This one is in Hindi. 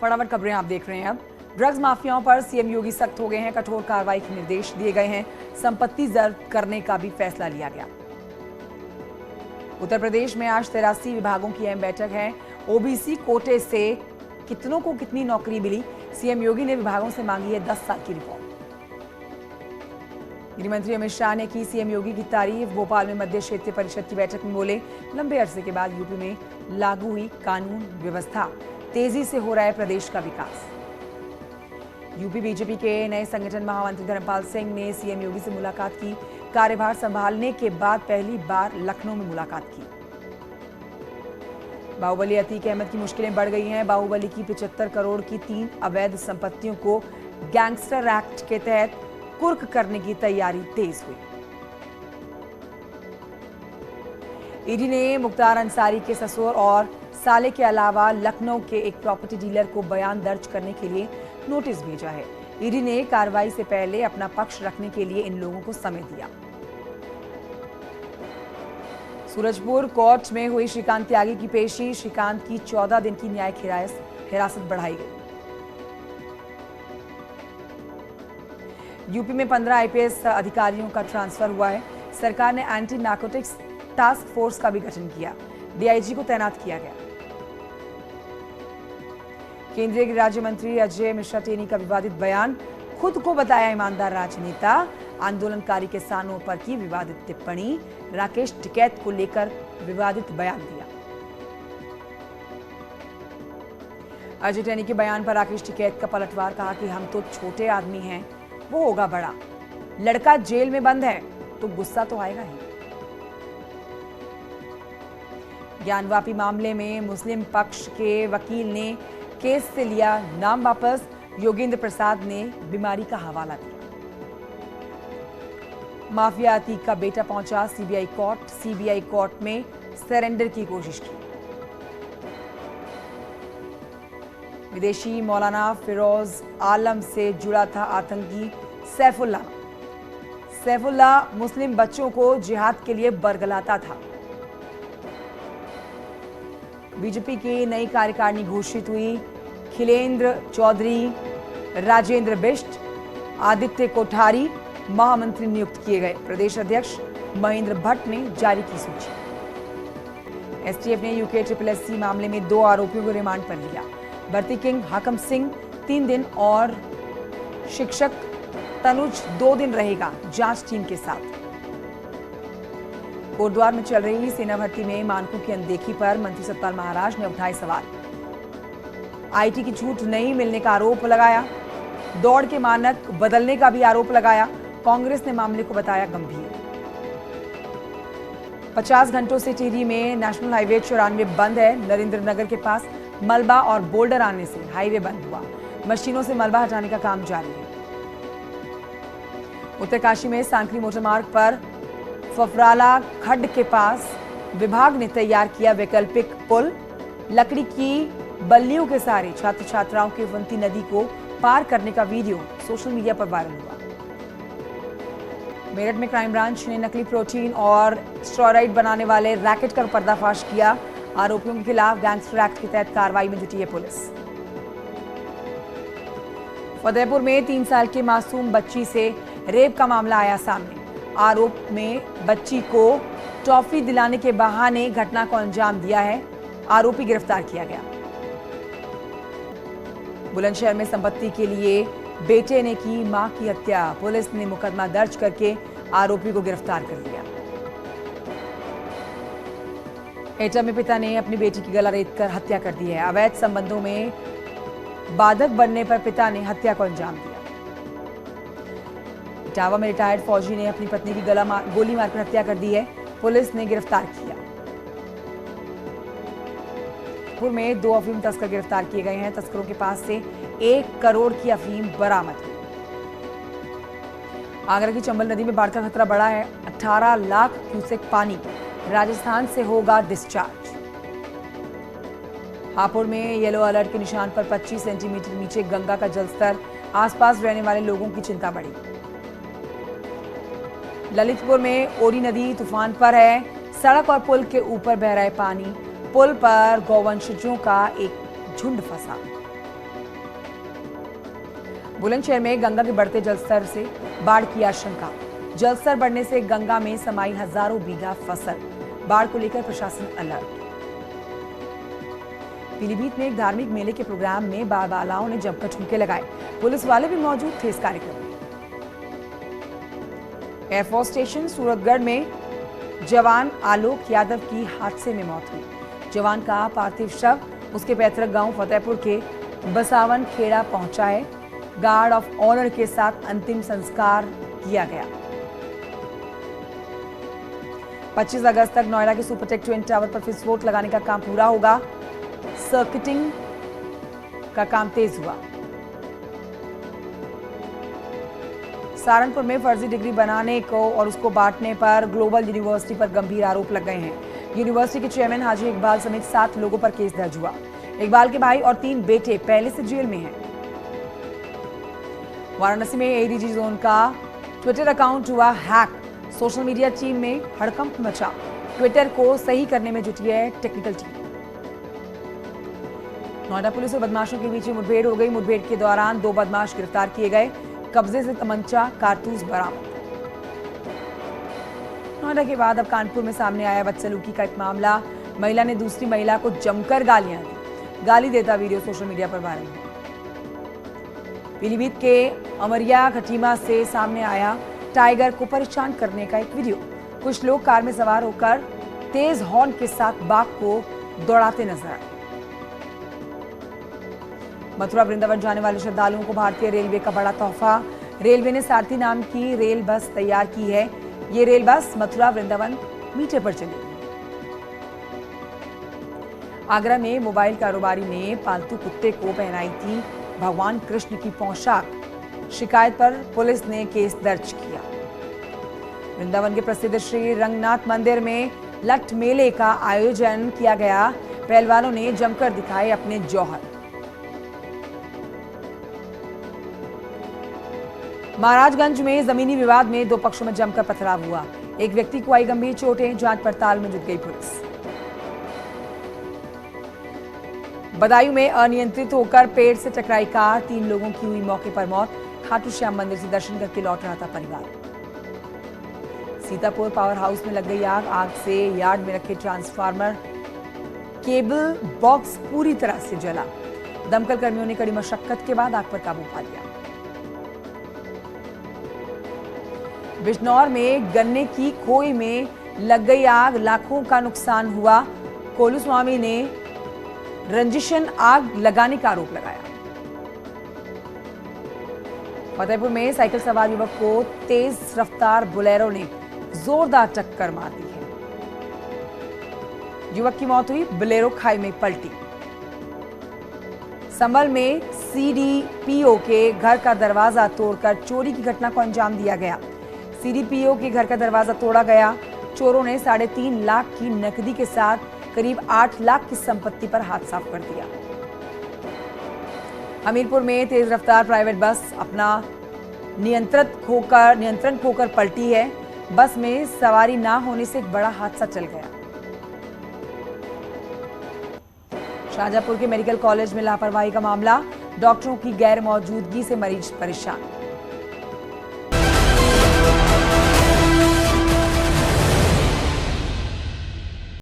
फटाफट खबरें आप देख रहे हैं। अब ड्रग्स माफियाओं पर सीएम योगी सख्त हो गए हैं। कठोर कार्रवाई के निर्देश दिए गए हैं। संपत्ति जब्त करने का भी फैसला लिया गया। उत्तर प्रदेश में आज 83 विभागों की अहम बैठक है। ओबीसी कोटे से कितनों को कितनी नौकरी मिली, सीएम योगी ने विभागों से मांगी है 10 साल की रिपोर्ट। गृह मंत्री अमित शाह ने की सीएम योगी की तारीफ। भोपाल में मध्य क्षेत्रीय परिषद की बैठक में बोले, लंबे अरसे के बाद यूपी में लागू हुई कानून व्यवस्था, तेजी से हो रहा है प्रदेश का विकास। यूपी बीजेपी के नए संगठन महामंत्री धर्मपाल सिंह ने सीएम योगी से मुलाकात की। कार्यभार संभालने के बाद पहली बार लखनऊ में मुलाकात की। बाहुबली अतीक अहमद की मुश्किलें बढ़ गई हैं। बाहुबली की 75 करोड़ की 3 अवैध संपत्तियों को गैंगस्टर एक्ट के तहत कुर्क करने की तैयारी तेज हुई। ईडी ने मुख्तार अंसारी के ससुर और साले के अलावा लखनऊ के एक प्रॉपर्टी डीलर को बयान दर्ज करने के लिए नोटिस भेजा है। ईडी ने कार्रवाई से पहले अपना पक्ष रखने के लिए इन लोगों को समय दिया। सूरजपुर कोर्ट में हुई श्रीकांत त्यागी की पेशी। श्रीकांत की 14 दिन की न्यायिक हिरासत बढ़ाई गई। यूपी में 15 आईपीएस अधिकारियों का ट्रांसफर हुआ है। सरकार ने एंटी नार्कोटिक्स टास्क फोर्स का भी गठन किया। डीआईजी को तैनात किया गया। केंद्रीय गृह राज्य मंत्री अजय मिश्रा टेनी का विवादित बयान। खुद को बताया ईमानदार राजनेता। आंदोलनकारी किसानों पर की विवादित टिप्पणी। राकेश टिकैत को लेकर विवादित बयान दिया। अजय टेनी के बयान पर राकेश टिकैत का पलटवार। कहा कि हम तो छोटे आदमी हैं, वो होगा बड़ा। लड़का जेल में बंद है तो गुस्सा तो आएगा ही। ज्ञानवापी मामले में मुस्लिम पक्ष के वकील ने केस से लिया नाम वापस। योगेंद्र प्रसाद ने बीमारी का हवाला दिया। माफिया अतीक का बेटा पहुंचा सीबीआई कोर्ट। सीबीआई कोर्ट में सरेंडर की कोशिश की। विदेशी मौलाना फिरोज आलम से जुड़ा था आतंकी सैफुल्लाह। सैफुल्लाह मुस्लिम बच्चों को जिहाद के लिए बरगलाता था। बीजेपी की नई कार्यकारिणी घोषित हुई। खिलेंद्र चौधरी, राजेंद्र बिष्ट, आदित्य कोठारी महामंत्री नियुक्त किए गए। प्रदेश अध्यक्ष महेंद्र भट्ट ने जारी की सूची। एसटीएफ ने यूके SSSC मामले में 2 आरोपियों को रिमांड पर लिया। भर्ती किंग हाकम सिंह 3 दिन और शिक्षक तनुज 2 दिन रहेगा जांच टीम के साथ। कोटद्वार में चल रही सेना भर्ती में मानकों की अनदेखी पर मंत्री सतपाल महाराज ने उठाए सवाल। आईटी की छूट नहीं मिलने का आरोप लगाया। दौड़ के मानक बदलने का भी आरोप लगाया। कांग्रेस ने मामले को बताया गंभीर। 50 घंटों से टिहरी में नेशनल हाईवे 94 बंद है। नरेंद्र नगर के पास मलबा और बोल्डर आने से हाईवे बंद हुआ। मशीनों से मलबा हटाने का काम जारी है। उत्तरकाशी में सांकरी मोटर मार्ग पर फफराला खड्ड के पास विभाग ने तैयार किया वैकल्पिक पुल। लकड़ी की बल्लियों के सहारे छात्र छात्राओं के वंती नदी को पार करने का वीडियो सोशल मीडिया पर वायरल हुआ। मेरठ में क्राइम ब्रांच ने नकली प्रोटीन और स्टेरॉइड बनाने वाले रैकेट का पर्दाफाश किया। आरोपियों के खिलाफ गैंगस्टर एक्ट के तहत कार्रवाई में जुटी है पुलिस। फतेहपुर में 3 साल की मासूम बच्ची से रेप का मामला आया सामने। आरोप में बच्ची को टॉफी दिलाने के बहाने घटना को अंजाम दिया है। आरोपी गिरफ्तार किया गया। बुलंदशहर में संपत्ति के लिए बेटे ने की मां की हत्या। पुलिस ने मुकदमा दर्ज करके आरोपी को गिरफ्तार कर लिया। एटा में पिता ने अपनी बेटी की गला रेतकर हत्या कर दी है। अवैध संबंधों में बाधक बनने पर पिता ने हत्या को अंजाम दिया। इटावा में रिटायर्ड फौजी ने अपनी पत्नी की गोली मारकर हत्या कर दी है। पुलिस ने गिरफ्तार किया। पुर में 2 अफीम तस्कर गिरफ्तार किए गए हैं। तस्करों के पास से 1 करोड़ की अफीम बरामद हुई। आगरा की चंबल नदी में बाढ़ का खतरा बढ़ा है। 18 लाख क्यूसेक पानी राजस्थान से होगा डिस्चार्ज। हापुड़ में येलो अलर्ट के निशान पर 25 सेंटीमीटर नीचे गंगा का जलस्तर। आसपास रहने वाले लोगों की चिंता बढ़ी। ललितपुर में ओरी नदी तूफान पर है। सड़क और पुल के ऊपर बह रहा है पानी। पुल पर गौवंशजों का एक झुंड फंसा। बुलंदशहर में गंगा के बढ़ते जलस्तर से बाढ़ की आशंका। जलस्तर बढ़ने से गंगा में समाई हजारों बीघा फसल। बाढ़ को लेकर प्रशासन अलर्ट। पीलीभीत में एक धार्मिक मेले के प्रोग्राम में बालाओं ने जमकर ठुमके लगाए। पुलिस वाले भी मौजूद थे इस कार्यक्रम में। एयरफोर्स स्टेशन सूरतगढ़ में जवान आलोक यादव की हादसे में मौत हुई। जवान का पार्थिव शव उसके पैतृक गांव फतेहपुर के बसावन खेड़ा पहुंचा है। गार्ड ऑफ ऑनर के साथ अंतिम संस्कार किया गया। 25 अगस्त तक नोएडा के सुपरटेक ट्विन टावर पर विस्फोट लगाने का काम पूरा होगा। सर्किटिंग का काम तेज हुआ। सहारनपुर में फर्जी डिग्री बनाने को और उसको बांटने पर ग्लोबल यूनिवर्सिटी पर गंभीर आरोप लग गए हैं। यूनिवर्सिटी के चेयरमैन हाजी इकबाल समेत 7 लोगों पर केस दर्ज हुआ। इकबाल के भाई और 3 बेटे पहले से जेल में हैं। वाराणसी में एडीजी जोन का ट्विटर अकाउंट हुआ हैक। सोशल मीडिया टीम में हड़कंप मचा। ट्विटर को सही करने में जुटी है टेक्निकल टीम। नोएडा पुलिस और बदमाशों के बीच मुठभेड़ हो गई। मुठभेड़ के दौरान 2 बदमाश गिरफ्तार किए गए। कब्जे से तमंचा कारतूस बरामद। नोएडा के बाद अब कानपुर में सामने आया बदसलूकी का एक मामला। महिला ने दूसरी महिला को जमकर गालियां दी। गाली देता वीडियो सोशल मीडिया पर वायरल हुआ। पीलीभीत के अमरिया खटीमा से सामने आया टाइगर को परेशान करने का एक वीडियो। कुछ लोग कार में सवार होकर तेज हॉर्न के साथ बाघ को दौड़ाते नजर आए। मथुरा वृंदावन जाने वाले श्रद्धालुओं को भारतीय रेलवे का बड़ा तोहफा। रेलवे ने सारथी नाम की रेल बस तैयार की है। ये rail bus Mathura Vrindavan metre पर चलेगी। आगरा में मोबाइल कारोबारी ने पालतू कुत्ते को पहनाई थी भगवान कृष्ण की पोशाक। शिकायत पर पुलिस ने केस दर्ज किया। वृंदावन के प्रसिद्ध श्री रंगनाथ मंदिर में लठ मेले का आयोजन किया गया। पहलवानों ने जमकर दिखाए अपने जौहर। महाराजगंज में जमीनी विवाद में 2 पक्षों में जमकर पथराव हुआ। एक व्यक्ति को आई गंभीर चोटें। जांच पड़ताल में जुट गई पुलिस। बदायूं में अनियंत्रित होकर पेड़ से टकराई कार। 3 लोगों की हुई मौके पर मौत। खाटू श्याम मंदिर से दर्शन करके लौट रहा था परिवार। सीतापुर पावर हाउस में लग गई आग। आग से यार्ड में रखे ट्रांसफार्मर केबल बॉक्स पूरी तरह से जला। दमकल कर्मियों ने कड़ी मशक्कत के बाद आग पर काबू पा लिया। बिजनौर में गन्ने की खोई में लग गई आग। लाखों का नुकसान हुआ। कोलू स्वामी ने रंजिशन आग लगाने का आरोप लगाया। फतेहपुर में साइकिल सवार युवक को तेज रफ्तार बुलेरो ने जोरदार टक्कर मार दी है। युवक की मौत हुई। बुलेरो खाई में पलटी। संभल में सीडीपीओ के घर का दरवाजा तोड़कर चोरी की घटना को अंजाम दिया गया। सीडीपीओ के घर का दरवाजा तोड़ा गया। चोरों ने 3.5 लाख की नकदी के साथ करीब 8 लाख की संपत्ति पर हाथ साफ कर दिया। हमीरपुर में तेज रफ्तार प्राइवेट बस अपना नियंत्रण खोकर पलटी है। बस में सवारी ना होने से एक बड़ा हादसा चल गया। शाहजहांपुर के मेडिकल कॉलेज में लापरवाही का मामला। डॉक्टरों की गैर मौजूदगी से मरीज परेशान।